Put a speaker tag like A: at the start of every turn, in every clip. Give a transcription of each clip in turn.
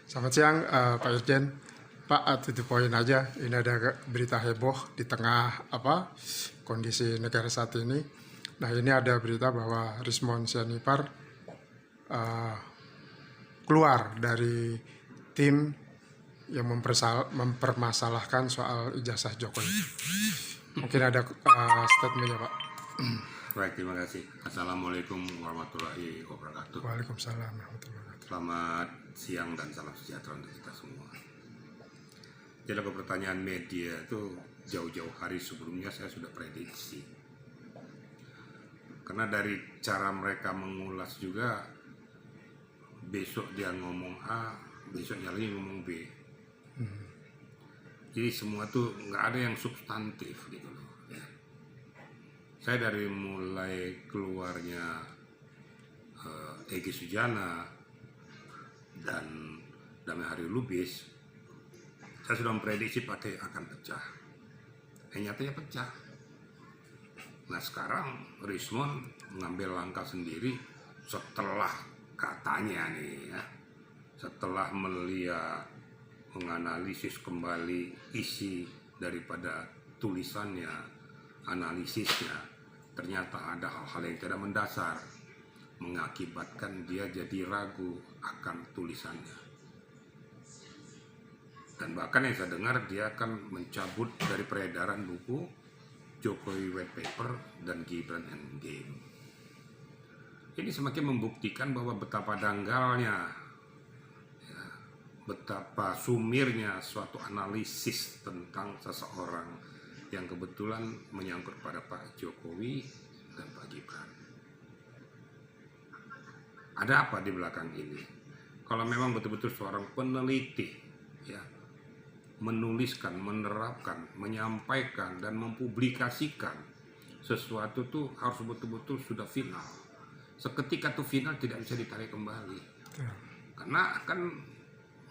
A: Selamat siang Pak Irjen. Pak, to the point aja, ini ada berita heboh di tengah kondisi negara saat ini. Nah, ini ada berita bahwa Rismon Sianipar keluar dari tim yang mempermasalahkan soal ijazah Jokowi. Mungkin ada statementnya, Pak.
B: Baik, terima kasih. Assalamualaikum warahmatullahi wabarakatuh.
A: Waalaikumsalam warahmatullahi wabarakatuh.
B: Selamat siang dan salam sejahtera untuk kita semua. Jadi pertanyaan media itu jauh-jauh hari sebelumnya saya sudah prediksi. Karena dari cara mereka mengulas juga, besok dia ngomong A, besoknya lagi ngomong B. Jadi semua tuh nggak ada yang substantif gitu loh. Ya. Saya dari mulai keluarnya Egy Sujana dan Damai Hari Lubis, saya sudah memprediksi partai akan pecah. Nyatanya pecah. Nah sekarang Rismon mengambil langkah sendiri setelah katanya nih ya, setelah melihat, menganalisis kembali isi daripada tulisannya, analisisnya, ternyata ada hal-hal yang tidak mendasar, mengakibatkan dia jadi ragu akan tulisannya. Dan bahkan yang saya dengar dia akan mencabut dari peredaran buku Jokowi White Paper dan Gibran Endgame. Ini semakin membuktikan bahwa betapa danggalnya, ya, betapa sumirnya suatu analisis tentang seseorang yang kebetulan menyangkut pada Pak Jokowi dan Pak Gibran. Ada apa di belakang ini? Kalau memang betul-betul seorang peneliti, ya, menuliskan, menerapkan, menyampaikan, dan mempublikasikan sesuatu tuh harus betul-betul sudah final. Seketika tuh final tidak bisa ditarik kembali. Karena akan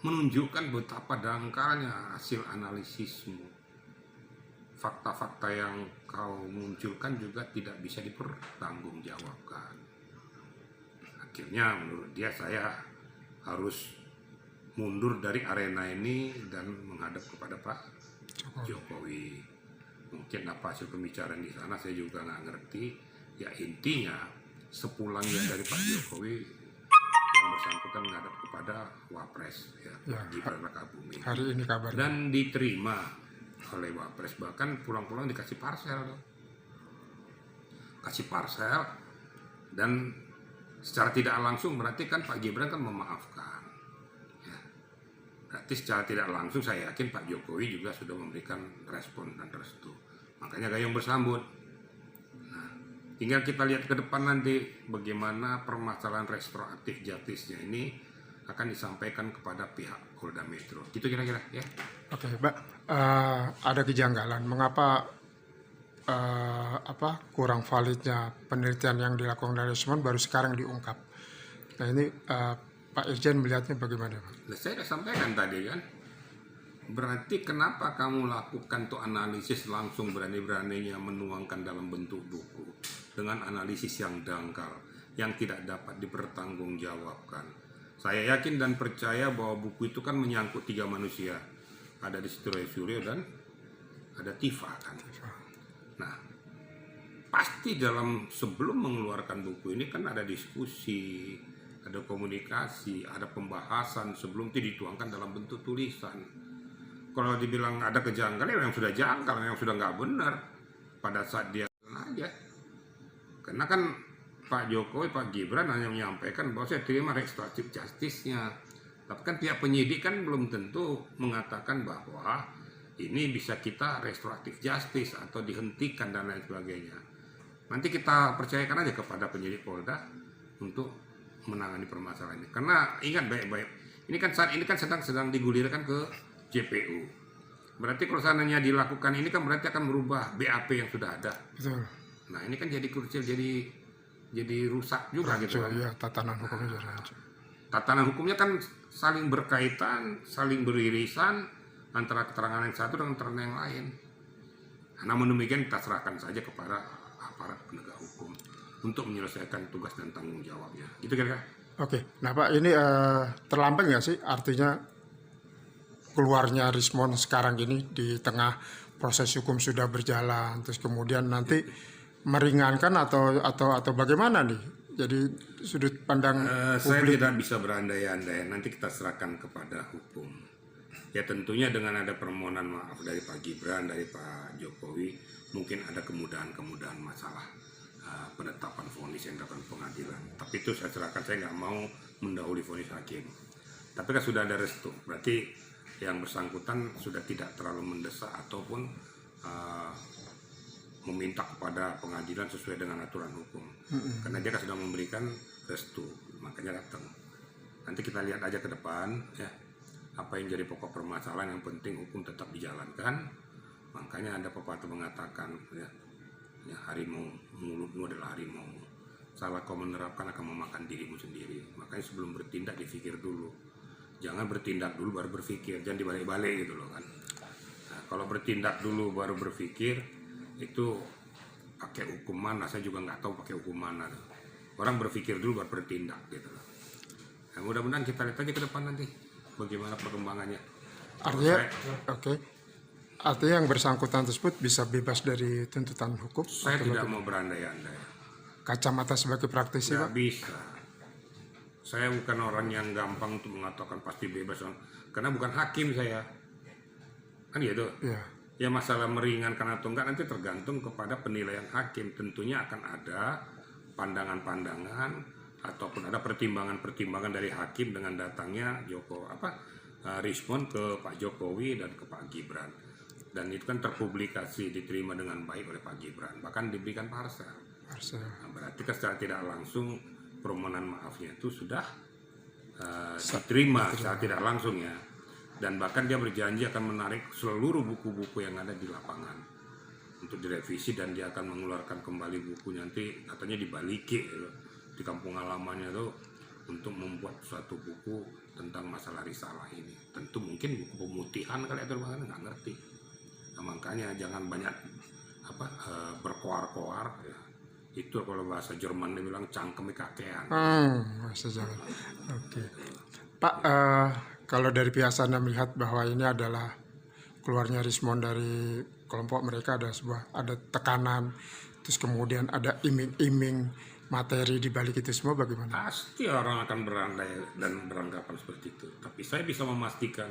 B: menunjukkan betapa dangkalnya hasil analisismu. Fakta-fakta yang kau munculkan juga tidak bisa dipertanggungjawabkan. Akhirnya menurut dia saya harus mundur dari arena ini dan menghadap kepada Pak Jokowi. Mungkin apa hasil pembicaraan di sana saya juga nggak ngerti. Ya intinya sepulangnya dari Pak Jokowi yang bersangkutan menghadap kepada Wapres ya, Gibran Rakabuming.
A: Hari ini kabarnya.
B: Dan diterima oleh Wapres, bahkan pulang-pulang dikasih parsel. Kasih parsel dan secara tidak langsung berarti kan Pak Gibran kan memaafkan. Berarti secara tidak langsung saya yakin Pak Jokowi juga sudah memberikan respon dan restu. Makanya gayung bersambut. Nah, tinggal kita lihat ke depan nanti bagaimana permasalahan restoratif justice-nya ini akan disampaikan kepada pihak Polda Metro. Gitu kira-kira ya.
A: Oke, Pak. Ada kejanggalan. Mengapa kurang validnya penelitian yang dilakukan dari Rismon baru sekarang diungkap? Nah ini Pak Irjen melihatnya bagaimana, Pak?
B: Saya sudah sampaikan tadi kan, berarti kenapa kamu lakukan tuh analisis langsung berani-beraninya menuangkan dalam bentuk buku dengan analisis yang dangkal, yang tidak dapat dipertanggungjawabkan. Saya yakin dan percaya bahwa buku itu kan menyangkut 3 manusia, ada di situ Roy Suryo dan ada Tifa kan. Nah, pasti dalam sebelum mengeluarkan buku ini kan ada diskusi, ada komunikasi, ada pembahasan sebelum itu dituangkan dalam bentuk tulisan. Kalau dibilang ada kejanggalan, memang sudah janggal, memang sudah nggak benar pada saat dia aja. Karena kan Pak Jokowi, Pak Gibran hanya menyampaikan bahwa saya terima restoratif justice-nya. Tapi kan pihak penyidik kan belum tentu mengatakan bahwa ini bisa kita restoratif justice atau dihentikan dan lain sebagainya. Nanti kita percayakan aja kepada penyidik Polda untuk menangani permasalahan ini. Karena ingat baik-baik, ini kan saat ini kan sedang digulirkan ke JPU. Berarti kalau seandainya dilakukan ini kan berarti akan merubah BAP yang sudah ada.
A: Betul.
B: Nah ini kan jadi krusial, jadi rusak juga gitu kan.
A: Ya, tatanan hukumnya jadi hancur.
B: Tatanan hukumnya kan saling berkaitan, saling beririsan antara keterangan yang satu dengan keterangan yang lain. Namun demikian kita serahkan saja kepada aparat penegak hukum untuk menyelesaikan tugas dan tanggung jawabnya. Gitu kira-kira.
A: Oke, nah Pak ini terlambat nggak sih artinya keluarnya Rismond sekarang ini di tengah proses hukum sudah berjalan, terus kemudian nanti meringankan atau bagaimana nih? Jadi sudut pandang
B: Saya
A: publik.
B: tidak bisa berandai-andai, nanti kita serahkan kepada hukum. Ya tentunya dengan ada permohonan maaf dari Pak Gibran, dari Pak Jokowi, mungkin ada kemudahan-kemudahan masalah penetapan vonis yang dilakukan pengadilan. Tapi itu saya serahkan, saya nggak mau mendahului vonis hakim. Tapi kan sudah ada restu, berarti yang bersangkutan sudah tidak terlalu mendesak ataupun meminta kepada pengadilan sesuai dengan aturan hukum. Karena dia kan sudah memberikan restu, makanya datang. Nanti kita lihat aja ke depan ya, apa yang jadi pokok permasalahan. Yang penting hukum tetap dijalankan. Makanya ada pepatah mengatakan ya harimau, mulutmu adalah harimau. Salah kau menerapkan akan memakan dirimu sendiri. Makanya sebelum bertindak dipikir dulu. Jangan bertindak dulu baru berpikir, jangan dibalik-balik gitu loh kan. Nah, kalau bertindak dulu baru berpikir itu pakai hukum mana, saya juga nggak tahu pakai hukum mana. Orang berpikir dulu baru bertindak gitu loh. Nah, mudah-mudahan kita lihat aja ke depan nanti bagaimana perkembangannya.
A: Artinya, oke. Artinya yang bersangkutan tersebut bisa bebas dari tuntutan hukum?
B: Saya tidak mau berandai-andai.
A: Kacamata sebagai praktisi,
B: Nggak
A: Pak?
B: bisa. Saya bukan orang yang gampang untuk mengatakan pasti bebas, karena bukan hakim saya. Kan gitu.
A: Ya.
B: Ya masalah meringankan atau enggak nanti tergantung kepada penilaian hakim. Tentunya akan ada pandangan-pandangan ataupun ada pertimbangan-pertimbangan dari hakim dengan datangnya Rismond ke Pak Jokowi dan ke Pak Gibran. Dan itu kan terpublikasi, diterima dengan baik oleh Pak Gibran, bahkan diberikan parsel. Nah, berarti kan secara tidak langsung permohonan maafnya itu sudah diterima secara tidak langsung ya. Dan bahkan dia berjanji akan menarik seluruh buku-buku yang ada di lapangan untuk direvisi, dan dia akan mengeluarkan kembali buku nanti katanya dibaliki gitu, di kampung halamannya tuh, untuk membuat suatu buku tentang masalah risalah ini. Tentu mungkin buku pemutihan kali atau bagaimana, nggak ngerti. Nah, makanya jangan banyak berkoar-koar ya. Itu kalau bahasa Jerman dia bilang cangkeme kakean.
A: Bahasa Jawa. Oke. Pak, kalau dari pihak sana melihat bahwa ini adalah keluarnya Rismond dari kelompok mereka, ada tekanan, terus kemudian ada iming-iming materi di balik itu semua, bagaimana?
B: Pasti orang akan berandai dan beranggapan seperti itu. Tapi saya bisa memastikan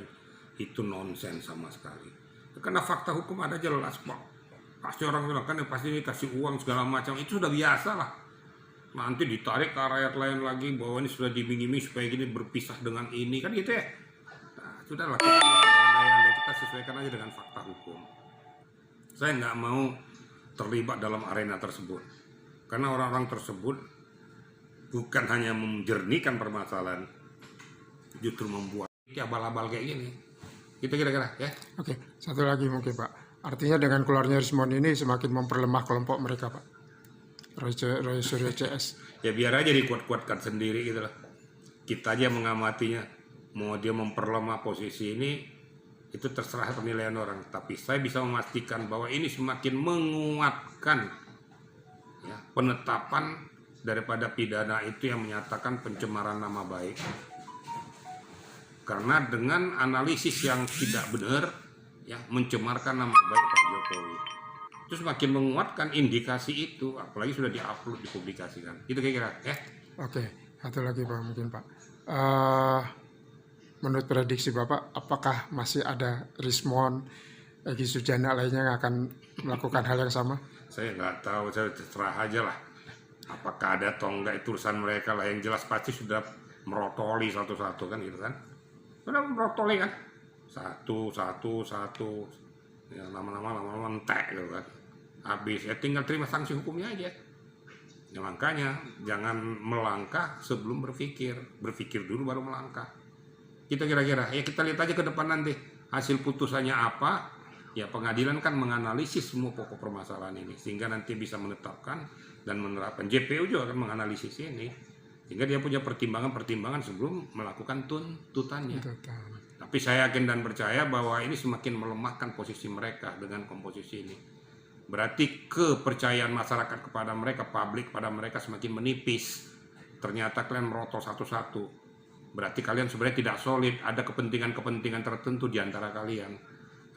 B: itu nonsens sama sekali. Karena fakta hukum ada jelas, Pak. Pasti orang bilang kan pasti ini kasih uang segala macam, itu sudah biasa lah. Nanti ditarik ke rakyat lain lagi bahwa ini sudah diming-iming supaya gini berpisah dengan ini, kan gitu ya. Nah, sudahlah, kita berandai-andai, kita sesuaikan aja dengan fakta hukum. Saya nggak mau terlibat dalam arena tersebut, karena orang-orang tersebut bukan hanya menjernihkan permasalahan, justru membuat abal-abal kayak gini. Gitu kira-kira ya.
A: Oke, satu lagi mungkin Pak. Artinya dengan keluarnya Rismond ini semakin memperlemah kelompok mereka, Pak. Roy Suryo CS.
B: Ya biar aja dikuat-kuatkan sendiri gitu lah. Kita aja mengamatinya. Mau dia memperlemah posisi ini, itu terserah penilaian orang. Tapi saya bisa memastikan bahwa ini semakin menguatkan ya, penetapan daripada pidana itu yang menyatakan pencemaran nama baik. Karena dengan analisis yang tidak benar, ya mencemarkan nama baik Pak Jokowi, itu semakin menguatkan indikasi itu, apalagi sudah diupload, dipublikasikan. Itu kira-kira ya.
A: Oke, satu lagi Pak mungkin Pak. Menurut prediksi Bapak, apakah masih ada Rismond, Egy Sujana lainnya yang akan melakukan hal yang sama?
B: Saya nggak tahu, saya terserah aja lah. Apakah ada atau enggak itu urusan mereka lah. Yang jelas pasti sudah merotoli satu-satu kan gitu kan. Sudah merotoli kan. Satu. Ya lama-lama entek gitu kan. Habis ya tinggal terima sanksi hukumnya aja. Ya makanya jangan melangkah sebelum berpikir. Berpikir dulu baru melangkah. Kita kira-kira ya kita lihat aja ke depan nanti hasil putusannya apa. Ya pengadilan kan menganalisis semua pokok permasalahan ini sehingga nanti bisa menetapkan dan menerapkan. JPU juga akan menganalisis ini sehingga dia punya pertimbangan-pertimbangan sebelum melakukan tuntutannya. Tapi saya yakin dan percaya bahwa ini semakin melemahkan posisi mereka dengan komposisi ini. Berarti kepercayaan masyarakat kepada mereka, publik pada mereka semakin menipis. ternyata kalian merotol satu-satu. Berarti kalian sebenarnya tidak solid, ada kepentingan-kepentingan tertentu di antara kalian.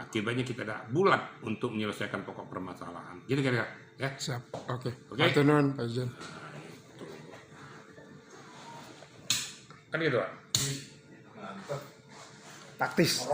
B: Akibatnya kita tidak bulat untuk menyelesaikan pokok permasalahan. Jadi kira-kira, ya.
A: Siap. Oke.
B: Oke.
A: Matur nuwun Pak Irjen.
B: Kan gitu, Pak.
A: Taktis.